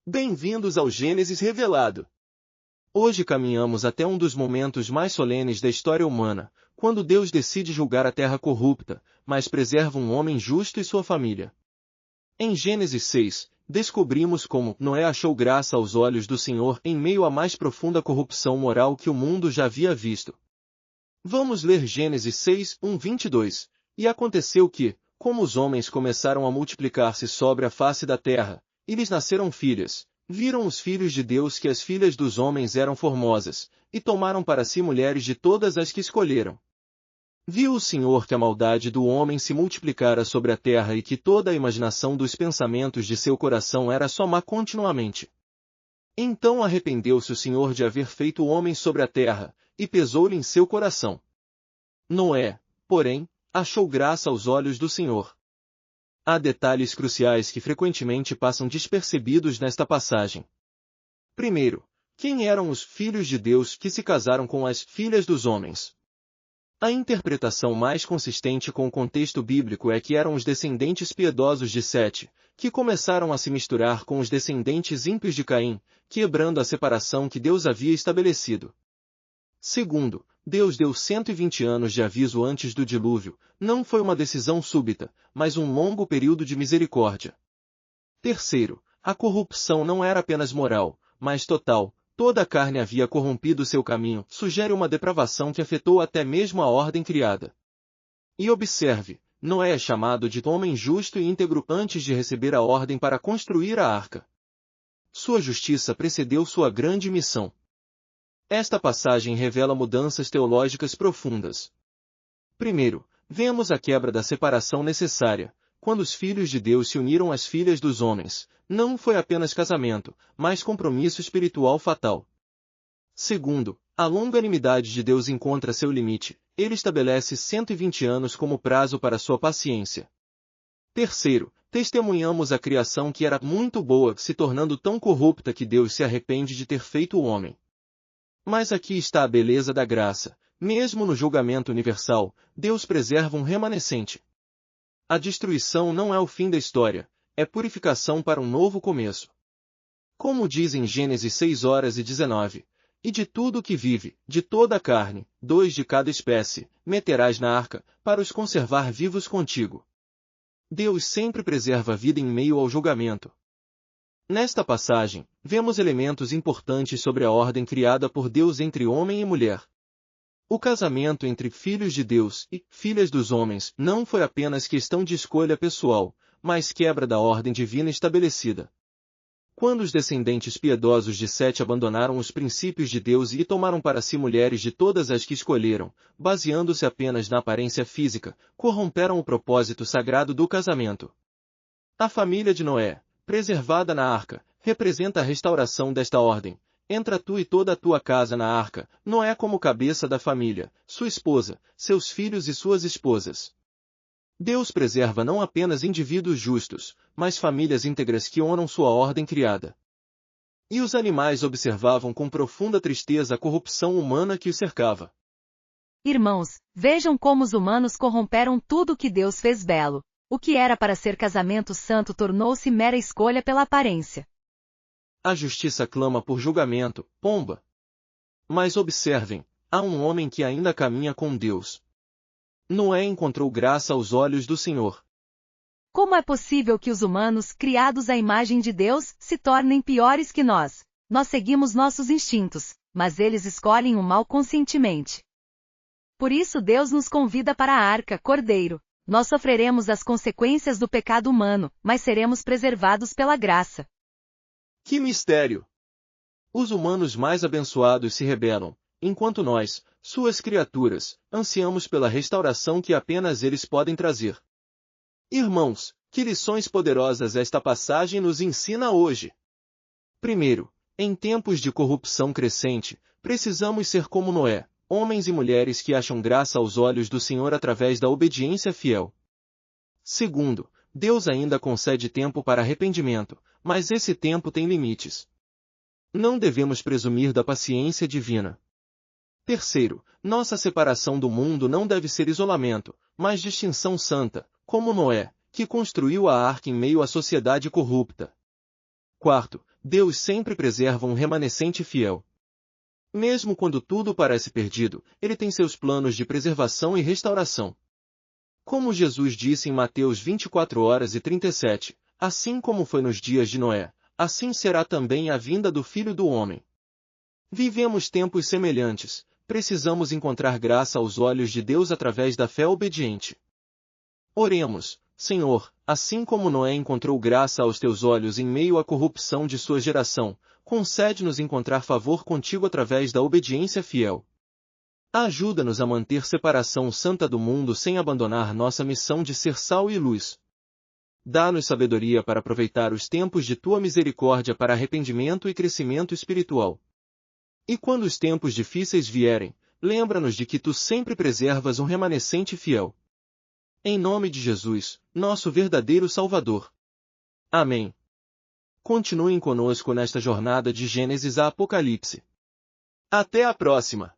Bem-vindos ao Gênesis Revelado. Hoje caminhamos até um dos momentos mais solenes da história humana, quando Deus decide julgar a terra corrupta, mas preserva um homem justo e sua família. Em Gênesis 6, descobrimos como Noé achou graça aos olhos do Senhor em meio à mais profunda corrupção moral que o mundo já havia visto. Vamos ler Gênesis 6, 1-22. E aconteceu que, como os homens começaram a multiplicar-se sobre a face da terra, e lhes nasceram filhas, viram os filhos de Deus que as filhas dos homens eram formosas, e tomaram para si mulheres de todas as que escolheram. Viu o Senhor que a maldade do homem se multiplicara sobre a terra e que toda a imaginação dos pensamentos de seu coração era só má continuamente. Então arrependeu-se o Senhor de haver feito o homem sobre a terra, e pesou-lhe em seu coração. Noé, porém, achou graça aos olhos do Senhor. Há detalhes cruciais que frequentemente passam despercebidos nesta passagem. Primeiro, quem eram os filhos de Deus que se casaram com as filhas dos homens? A interpretação mais consistente com o contexto bíblico é que eram os descendentes piedosos de Sete, que começaram a se misturar com os descendentes ímpios de Caim, quebrando a separação que Deus havia estabelecido. Segundo, Deus deu 120 anos de aviso antes do dilúvio, não foi uma decisão súbita, mas um longo período de misericórdia. Terceiro, a corrupção não era apenas moral, mas total, toda a carne havia corrompido seu caminho, sugere uma depravação que afetou até mesmo a ordem criada. E observe, Noé é chamado de homem justo e íntegro antes de receber a ordem para construir a arca. Sua justiça precedeu sua grande missão. Esta passagem revela mudanças teológicas profundas. Primeiro, vemos a quebra da separação necessária. Quando os filhos de Deus se uniram às filhas dos homens, não foi apenas casamento, mas compromisso espiritual fatal. Segundo, a longanimidade de Deus encontra seu limite. Ele estabelece 120 anos como prazo para sua paciência. Terceiro, testemunhamos a criação que era muito boa se tornando tão corrupta que Deus se arrepende de ter feito o homem. Mas aqui está a beleza da graça. Mesmo no julgamento universal, Deus preserva um remanescente. A destruição não é o fim da história, é purificação para um novo começo. Como diz em Gênesis 6:19, e de tudo que vive, de toda a carne, 2 de cada espécie, meterás na arca, para os conservar vivos contigo. Deus sempre preserva a vida em meio ao julgamento. Nesta passagem, vemos elementos importantes sobre a ordem criada por Deus entre homem e mulher. O casamento entre filhos de Deus e filhas dos homens não foi apenas questão de escolha pessoal, mas quebra da ordem divina estabelecida. Quando os descendentes piedosos de Sete abandonaram os princípios de Deus e tomaram para si mulheres de todas as que escolheram, baseando-se apenas na aparência física, corromperam o propósito sagrado do casamento. A família de Noé, preservada na arca, representa a restauração desta ordem. Entra tu e toda a tua casa na arca, Noé como cabeça da família, sua esposa, seus filhos e suas esposas. Deus preserva não apenas indivíduos justos, mas famílias íntegras que honram sua ordem criada. E os animais observavam com profunda tristeza a corrupção humana que os cercava. Irmãos, vejam como os humanos corromperam tudo que Deus fez belo. O que era para ser casamento santo tornou-se mera escolha pela aparência. A justiça clama por julgamento, pomba. Mas observem, há um homem que ainda caminha com Deus. Noé encontrou graça aos olhos do Senhor. Como é possível que os humanos, criados à imagem de Deus, se tornem piores que nós? Nós seguimos nossos instintos, mas eles escolhem o mal conscientemente. Por isso Deus nos convida para a arca, Cordeiro. Nós sofreremos as consequências do pecado humano, mas seremos preservados pela graça. Que mistério! Os humanos mais abençoados se rebelam, enquanto nós, suas criaturas, ansiamos pela restauração que apenas eles podem trazer. Irmãos, que lições poderosas esta passagem nos ensina hoje! Primeiro, em tempos de corrupção crescente, precisamos ser como Noé. Homens e mulheres que acham graça aos olhos do Senhor através da obediência fiel. Segundo, Deus ainda concede tempo para arrependimento, mas esse tempo tem limites. Não devemos presumir da paciência divina. Terceiro, nossa separação do mundo não deve ser isolamento, mas distinção santa, como Noé, que construiu a arca em meio à sociedade corrupta. Quarto, Deus sempre preserva um remanescente fiel. Mesmo quando tudo parece perdido, Ele tem seus planos de preservação e restauração. Como Jesus disse em Mateus 24:37, assim como foi nos dias de Noé, assim será também a vinda do Filho do Homem. Vivemos tempos semelhantes, precisamos encontrar graça aos olhos de Deus através da fé obediente. Oremos, Senhor, assim como Noé encontrou graça aos teus olhos em meio à corrupção de sua geração, concede-nos encontrar favor contigo através da obediência fiel. Ajuda-nos a manter separação santa do mundo sem abandonar nossa missão de ser sal e luz. Dá-nos sabedoria para aproveitar os tempos de tua misericórdia para arrependimento e crescimento espiritual. E quando os tempos difíceis vierem, lembra-nos de que tu sempre preservas um remanescente fiel. Em nome de Jesus, nosso verdadeiro Salvador. Amém. Continuem conosco nesta jornada de Gênesis a Apocalipse. Até a próxima!